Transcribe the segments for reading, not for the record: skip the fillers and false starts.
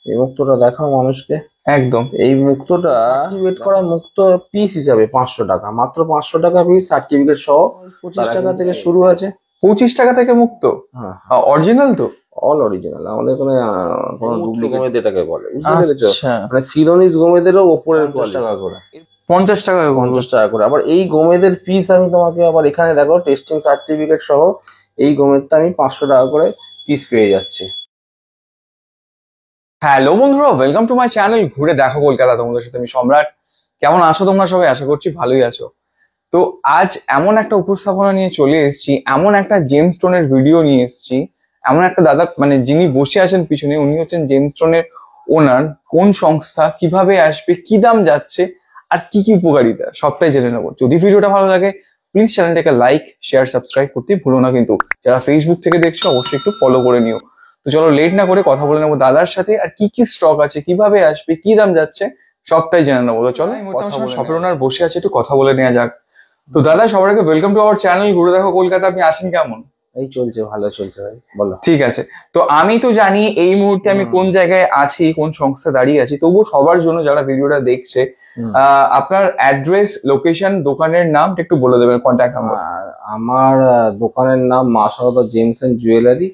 এই মুক্তটা দেখাও মানুষকে। একদম এই মুক্তটা সার্টিফিকেট করা মুক্ত পিস হিসাবে 500 টাকা, মাত্র 500 টাকা পিস সার্টিফিকেট সহ। 25 টাকা থেকে শুরু আছে। 25 টাকা থেকে মুক্ত? হ্যাঁ, অরিজিনাল তো? অল অরিজিনাল, আমাদের এখানে কোনো ডুপ্লিকেট গোমেদ এটাকে বলে, বুঝতে পেরেছো? আচ্ছা, মানে সিলোনিস গোমেদেরও ওপরের 50 টাকা করে। 50 টাকা? 50 টাকা করে। আবার এই গোমেদের পিস আমি তোমাকে আবার এখানে দেখো টেস্টিং সার্টিফিকেট সহ এই গোমেদটা আমি 500 টাকা করে পিস পেয়ে যাচ্ছি। হ্যালো বন্ধুরা, ওয়েলকাম টু মাই চ্যানেল ঘুরে দেখো কলকাতা। তোমাদের সাথে আমি সম্রাট। কেমন আছো তোমরা সবাই? আশা করছি ভালোই আছো। তো আজ এমন একটা উপস্থাপনা নিয়ে চলে এসেছি, এমন একটা জেমস্টোনের ভিডিও নিয়ে এসেছি। এমন একটা দাদা, মানে যিনি বসে আছেন পিছনে, উনি হচ্ছেন জেমস্টোনের ওনার। কোন সংস্থা, কিভাবে আসবে, কি দাম যাচ্ছে, আর কি কি উপকারিতা, সবটাই জেনে নেবো। যদি ভিডিওটা ভালো লাগে প্লিজ চ্যানেলটাকে লাইক, শেয়ার, সাবস্ক্রাইব করতে ভুলো না। কিন্তু যারা ফেসবুক থেকে দেখছো অবশ্যই একটু ফলো করে নিও। তো চলো লেট না করে কথা বলে নেবো দাদার সাথে, আর কি কি স্টক আছে, কিভাবে আসবে, কি দাম যাচ্ছে, সবটাই জেনে নেবো। তো চলো, শপের ওনার বসে আছে, একটু কথা বলে নেওয়া যাক। তো দাদা, সবার আগে ওয়েলকাম টু আওয়ার চ্যানেল ঘুরে দেখো কলকাতা। আপনি আছেন কেমন? এই চলছে, ভালো চলছে ভাই, বলো। ঠিক আছে। তো আমি তো জানি এই মুহূর্তে আমি কোন জায়গায় আছি, কোন সংস্থা দাঁড়িয়ে আছি, তবুও সবার জন্য যারা ভিডিওটা দেখছে, আপনার অ্যাড্রেস, লোকেশন, দোকানের নামটা একটু বলে দেবেন, কন্ট্যাক্ট নাম্বার। আমার দোকানের নাম মা সারদা জেমস এন্ড জুয়েলারি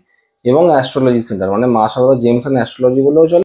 এবং অ্যাস্ট্রোলজি সেন্টার, মানে মা সারদা জেমস এন্ড অ্যাস্ট্রোলজি বলেও চলে।